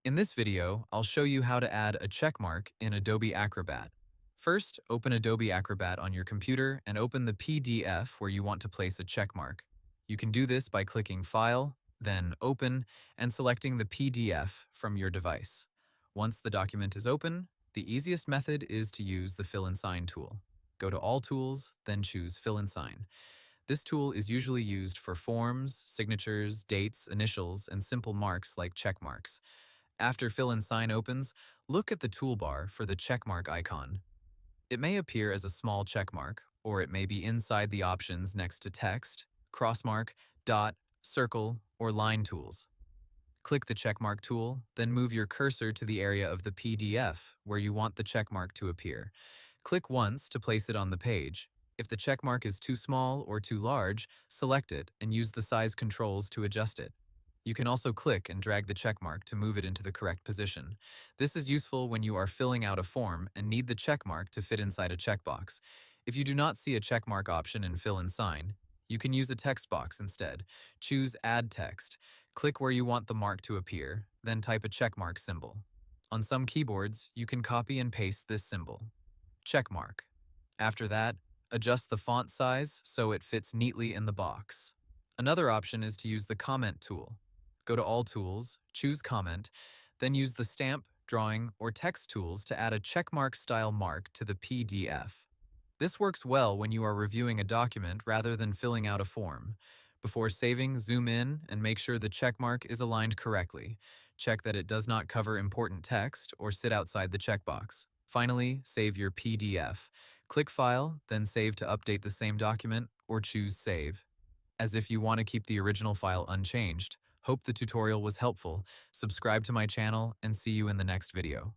In this video, I'll show you how to add a check mark in Adobe Acrobat. First, open Adobe Acrobat on your computer and open the PDF where you want to place a check mark. You can do this by clicking File, then Open, and selecting the PDF from your device. Once the document is open, the easiest method is to use the Fill and Sign tool. Go to All Tools, then choose Fill and Sign. This tool is usually used for forms, signatures, dates, initials, and simple marks like check marks. After Fill and Sign opens, look at the toolbar for the checkmark icon. It may appear as a small checkmark, or it may be inside the options next to text, crossmark, dot, circle, or line tools. Click the checkmark tool, then move your cursor to the area of the PDF where you want the checkmark to appear. Click once to place it on the page. If the checkmark is too small or too large, select it and use the size controls to adjust it. You can also click and drag the checkmark to move it into the correct position. This is useful when you are filling out a form and need the checkmark to fit inside a checkbox. If you do not see a checkmark option in Fill and Sign, you can use a text box instead. Choose Add Text. Click where you want the mark to appear, then type a checkmark symbol. On some keyboards, you can copy and paste this symbol. Checkmark. After that, adjust the font size so it fits neatly in the box. Another option is to use the Comment tool. Go to All Tools, choose Comment, then use the Stamp, Drawing, or Text tools to add a checkmark style mark to the PDF. This works well when you are reviewing a document rather than filling out a form. Before saving, zoom in and make sure the checkmark is aligned correctly. Check that it does not cover important text or sit outside the checkbox. Finally, save your PDF. Click File, then Save to update the same document, or choose Save. As if you want to keep the original file unchanged. Hope the tutorial was helpful. Subscribe to my channel and see you in the next video.